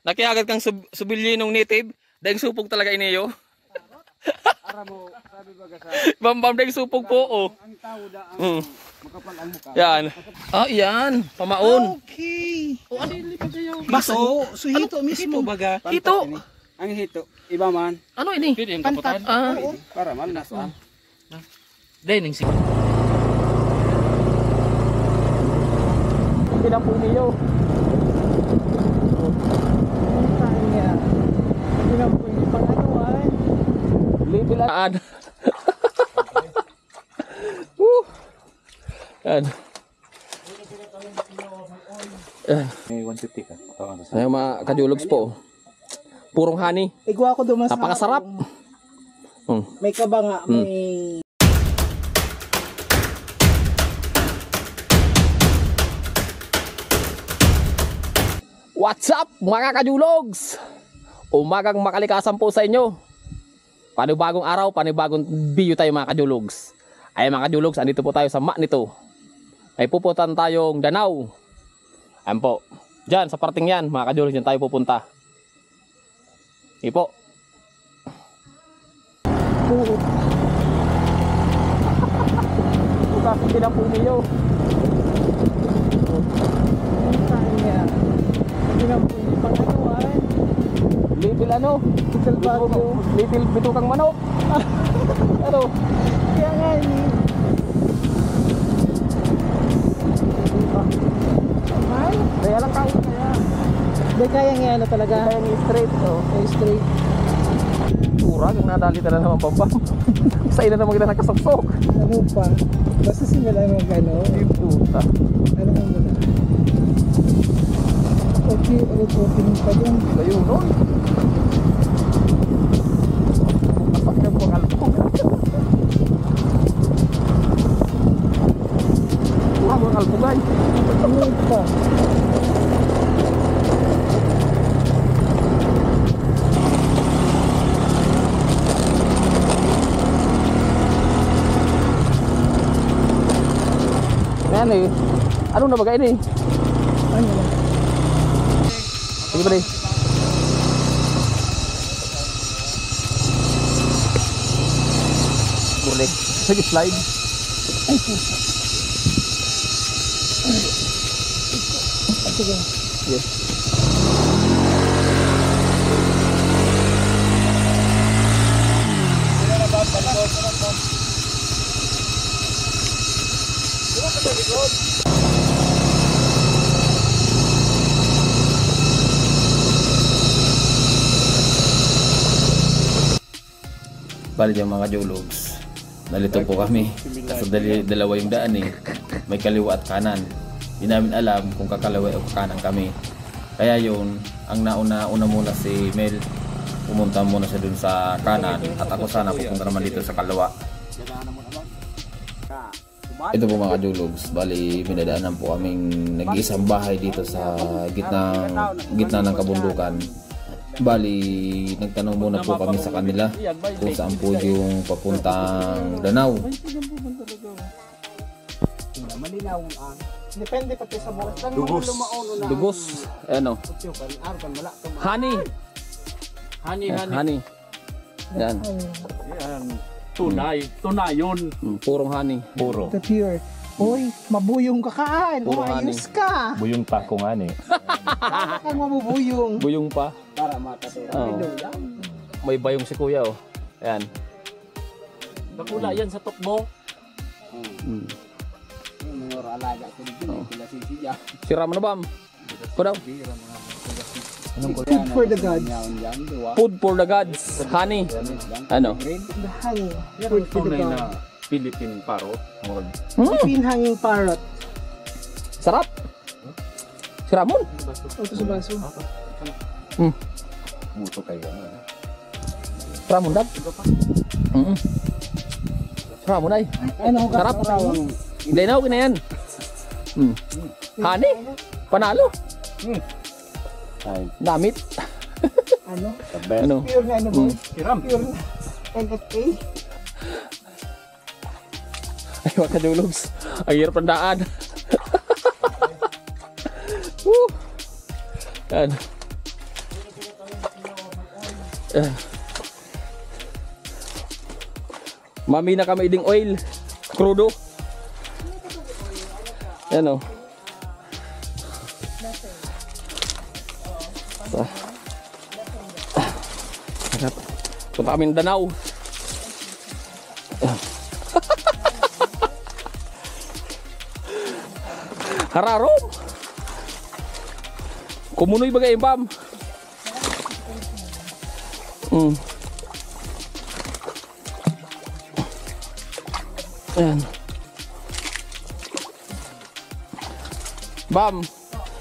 Nakiagad kang subilyenong native. Daing supog talaga iniyo. Ara mo, sabi baga sa Bambam daing supog po, oh. ang tao da makapal ang mukha. Yan. Ah, yan. Pamaon. Okay. Oh, ano yung lipat kayo? Baso, so hito mismo baga. Hito. Ang hito, iba man. Ano ini? Pantat. Ah. Para man nasa. Dining sig. Hindi po niyo. Kaya. Hindi na po yung pang-anuan. Libilaan. Yan. Yan. May 150 ka. Ayun mga kajulogs po. Purong honey. Igwa ko dumas. Napakasarap. May kaba nga, may... What's up mga kajulogs? Umagang makalikasan po sa inyo. Panibagong araw, panibagong video tayo mga kajulogs. Ay mga kajulogs, andito po tayo sa nito. Ay pupuntan tayong Danau. Ayan po. Diyan sa parting yan mga kajulogs, dyan tayo pupunta. Ipo. Kasi pinang po niyo. Kaya. Hindi na po yung pang-anuan. Little ano? Little bagyo. Little bitukang manok. Ano? Kaya nga eh. Ay, Kaya lang kaya kaya. di kaya nga ano talaga. Kaya ni straight to. Ay, straight. Turag, ang nadali na naman pambam. Sa ina naman kita nakasaksok. Ano pa? Basta simula ng ano. Ay puta. Ano nga muna. Okay, opening pa dyan. Layo nun. Pasakyan po ang alpong. Turag mo ang alpongay. Ano pa? Ngayon eh. Anong nabagay ini? Ano na? Sige ba rin? Burlik. Sige, slide. Sige. Yes. Bali dyan mga kajulogs, nalito po kami kasi dalawa yung daan eh, may kaliwa at kanan. Hindi namin alam kung kakaliwa o kanan kami, kaya yun ang nauna muna si Mel, pumunta muna siya dun sa kanan at ako sana pupunta naman dito sa kaliwa. Ito po mga kajulogs, bali minadaanan po kaming nag-iisang bahay dito sa gitna ng kabundukan. Bali, nagtanong muna po kami sa kanila kung saan po yung papuntang Danau. Malinaw ang. Depende pati sa bukas. Dugos. Ano? Honey. Honey. Yan. Tunayon. Purong honey. Puro. The pure. Hoy, mabuyong ka kaan. Puro Ayos ka. Buyong tako nga ni. Kang mabubuyong. Buyong pa. Para matatuwa. Oh. May bayong si kuya oh. Ayan. Nakula yan sa tukbo. Hmm. Yung mga alaga ko dito, sila sisiya. Sira mo na bam? Kudaw. Food for the gods. Food for the gods. Honey. Ano? The honey. Food for the Tunay gods. na Philippine parrot. Philippine hanging parrot. Sarap. Sira mo. Ito sa baso. Buto kayo. Sira mo dad. Sira mo day. Ano ka? Sarap. Hindi na okay na yan. Honey. Panalo. Ay, Damit. Ano? the best. Ano? Pure na ano ba? Hiram. Pure na. NFA. Ay, mga kajulogs. Ang hirap ng daan. Woo! Yan. Mami na kami ding oil. Crudo. Yan o. Punta kami ng Danau. Hararom. Kumunoy bagay Bam. Ayan. Bam,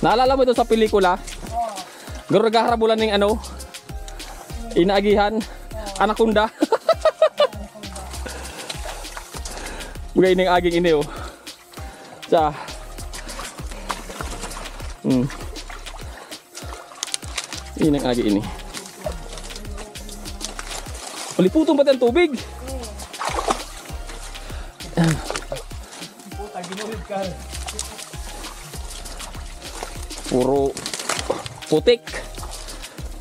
naalala mo ito sa pelikula? Garo nagaharabulan ng ano? Inaagihan? Anaconda? Bagay ng aging ini oh. Sa ini ang agi ini. Maliputong pati ang tubig. Puro putik.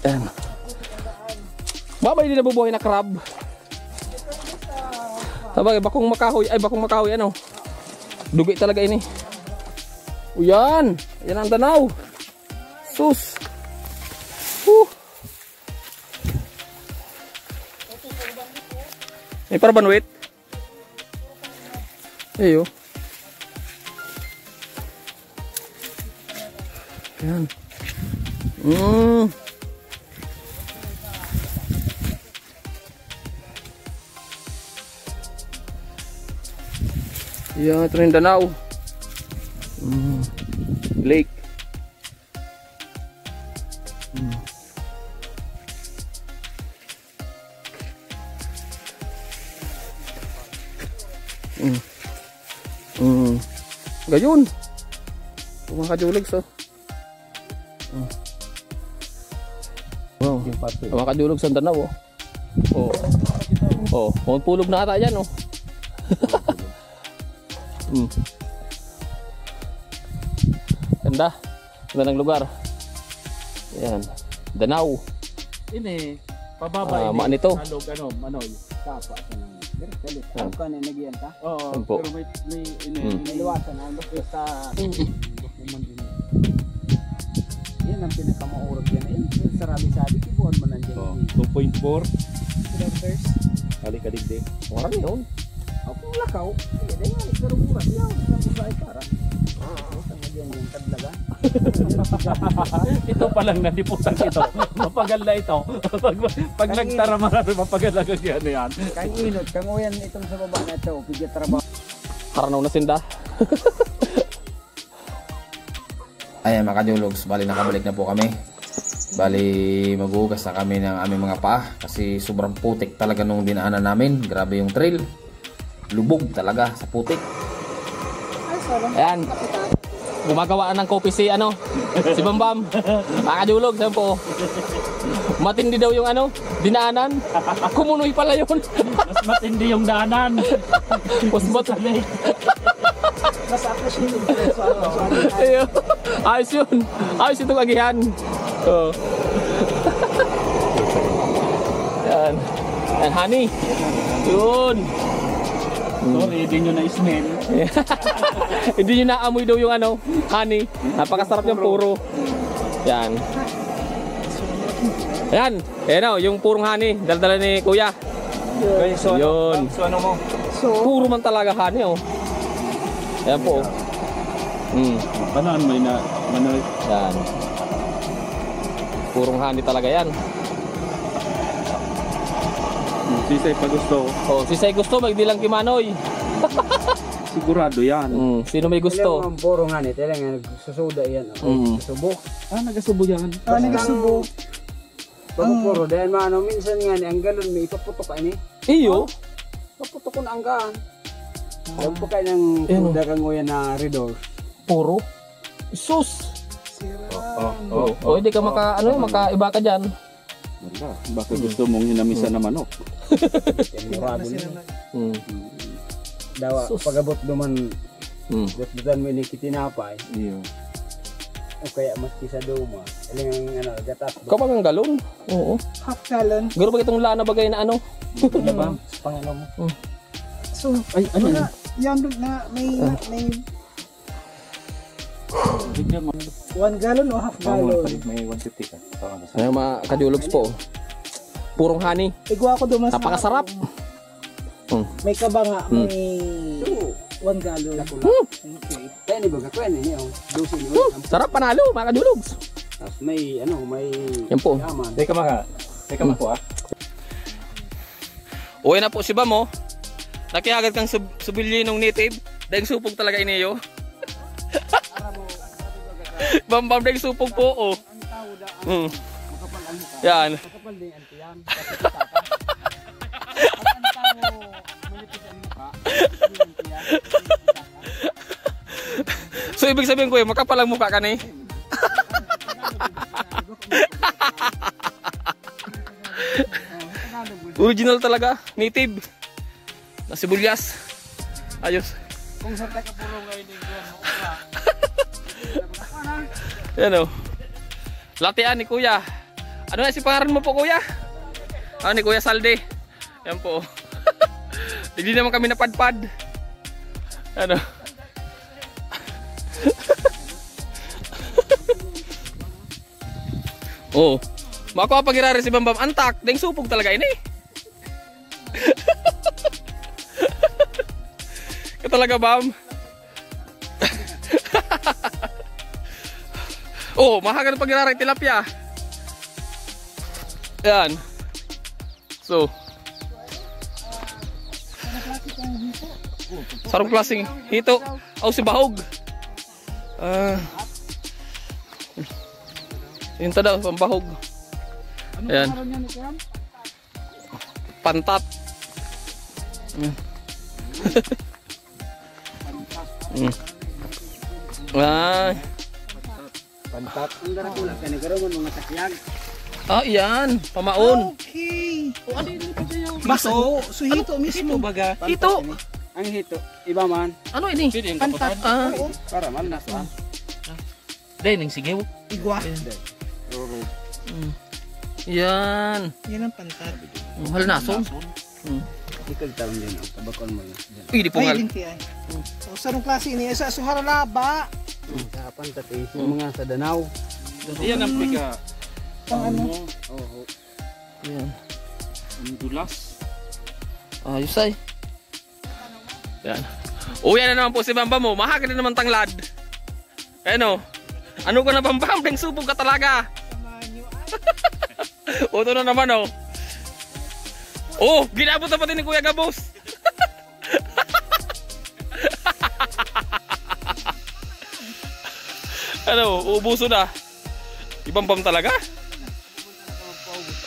Ayan. Babay din nabubuhay na crab. Sabagay, bakong makahoy. Ay, bakong makahoy ano. Dugi talaga ini. Uyan. Yan ang Danau. Sus. May para banwit? Ayo. Yan. Yan, ito na yung Danau. Lake. Gayon. Mga kajulogs oh. Wow. Mga kajulogs sa Danau oh. Oh, pulog na ata yan oh. Ganda. Ganda ng lugar. Ayan. Danau. Ini, pababa ini. Maan ito. Salog, ano, manoy. Tapa ka naman. Galit. Ano ka na nagyan ta? Oo, Opo. pero may Niliwasan ang basta sa dokuman din. Yan ang pinakamaurag yan. Sa rabi-sabi, kibuhan mo nandiyan. 2.4. Kilometers. Halikadigdig. Marami yun. Ako lakaw. Yan ay karunguran. Yan ang buhay para. Tama diyan yung kadlaga. Ito pa lang nadiputan ito. Mapagal na ito. Pag nagtara marami mapagal na yan. Kang inot, kang uyan itong sa baba na ito. Pigit trabaho. Karanaw na sinda. Ayan mga kajulogs, bali nakabalik na po kami. Bali maghugas na kami ng aming mga paa kasi sobrang putik talaga nung dinaanan namin. Grabe yung trail. Lubog talaga sa putik. Ayan. Gumagawaan ng kopi si ano, si Bambam. Mga kajulogs, ayan po. Matindi daw yung ano, dinaanan. Kumunoy pala yun. Mas matindi yung daanan. Mas matindi. Mas ako siya. Ayun. Ayos yun. Ayos itong agihan. Oh. Yan. Yan, honey. Yun. Sorry, hindi nyo na-smell. Hindi nyo naamoy daw yung ano, honey. Napakasarap yung puro. Yan. Yan. Ayan o, yung purong honey. Dala-dala ni kuya. Yun. So ano mo? Puro man talaga honey oh. Ayan po. Paano may na manoy? Yan. Purong honey talaga yan. Sisay pa gusto. Oh, si Say gusto magdilang kimanoy. Sigurado yan. Sino may gusto? Ang puro nga nito. Talagang nagsusuda yan. Subo. Ah, nagasubo yan. Nagsubo. Pagpuro. Dahil maano, minsan nga ni, ang galon may ipaputok ka ini. Iyo. Paputok ko na ang gaan. Huwag po kayo ng kuda kang uyan na redor. Puro. Sus. Oh, Hindi ka makaiba ka dyan. Bakit gusto mong hinamisan na manok? Murado na. Dawa, Sus. pagabot duman, dutan mo ini kitinapay. Iyo. O kaya maski sa duma. Aling ang ano, gatas. Kapag ang galon. Oo. Half gallon. Garo ba itong lana bagay na ano? Ano ba? Pangalaw mo. So, Ay, ano wala. Yan na may Bigyan mo. 1 gallon o half gallon. May 150 ka. Ayan mga kajulogs po. Purong honey. Igwa ko dumas. Napakasarap. May kabanga, may 1 gallon. Okay. Kaya ni baga kaya niya. Dosin niyo. Sarap panalo mga kajulogs. Tapos may ano, may Yan po. yaman. Teka mga. Teka mga po ah. Uwi na po si Bam oh. Nakiagad kang subilinong native. Dahil supog talaga iniyo. Bam dahil supog po oh. Ang tao da Mm. makapal ang mukha. Yan. Makapal din ang tiyan. Kasi kita ka. At ang tao manipis ang mukha. Hindi ang tiyan. So ibig sabihin ko makapal ang mukha ka ni. Original talaga, native. Na sibuyas. Ayos. Kung sa taga-pulong ngayon din yan, Yan o. Latian ni Kuya. Ano na si pangalan mo po Kuya? Ah, ni Kuya Salde. Yan po. Hindi naman kami napadpad. Ano? Oh. Mako pag irare si Bambam antak, deng supog talaga ini. Ka talaga Bam. Oh, mahagan pag irare tilapia. Yan. So. Sarong klaseng hito. Aw si bahog. Yun ta daw, pambahog. Ayan. Pantat. pantat. Ang daratula ka ni karon mga takyag. Ah, yan. Pamaon. Okay. Baso. So hito mismo. baga. Hito. Ang hito, iba man. Ano ini? Pantat. Oo. Para man nasa. Dahil nang sigaw. Igwa. Roro. Yan. Yan ang pantat. Mahal na so. Ikal taon din ang tabakon mo yun. Pwede po Ay, ngal. linti ay. O, sarong klase ini. Sa suharalaba. Sa pantat eh, yung mga sa Danau. Iyan ang piga. Pang ano. Oo. Yan. Ang dulas. Ayos ay. Yan. Uwi na naman po si Bamba mo. Mahagad na naman tanglad. Ano? Ano ka na Bambam? Deng supog ka talaga. O, ito na naman oh. Oh, ginabot na pati ni Kuya Gabos. Ano, uubuso na. Ibambam talaga?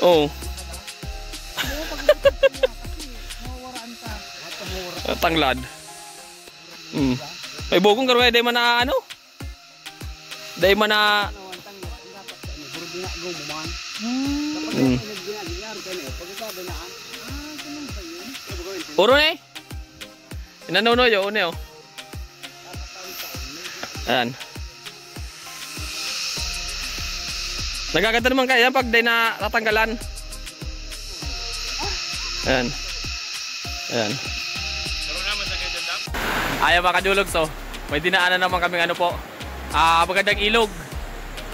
Oo. Tanglad. May bugong karoy, day man na ano? Day man na... Uro na eh. Inanuno yun, une oh. Ayan. Nagaganda naman kaya pag day na tatanggalan. Ayan. Ayan. Ayaw mga kadulog, so may dinaanan naman kaming ano po. Magandang ilog.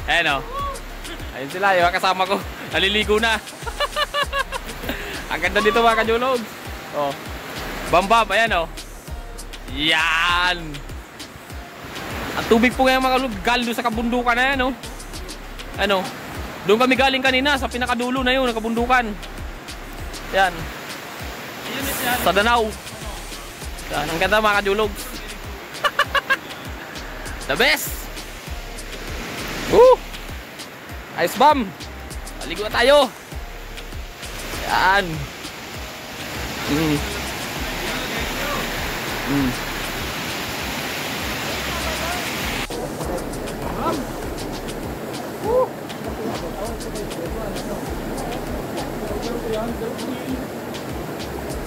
Ayan oh. Ayun sila, yung kasama ko. Naliligo na. Ang ganda dito mga kadulog. Oh. Bambam, ayan oh. Yan. Ang tubig po ngayon mga kadulog, galing doon sa kabundukan na yan oh. Ano? Doon kami galing kanina sa pinakadulo na yun, nakabundukan. Yan. Sa Danau. Yan, ang ganda mga kadulog. The best. Ice bomb. Maligo na tayo. Yan.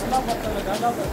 Dapat talaga, dapat.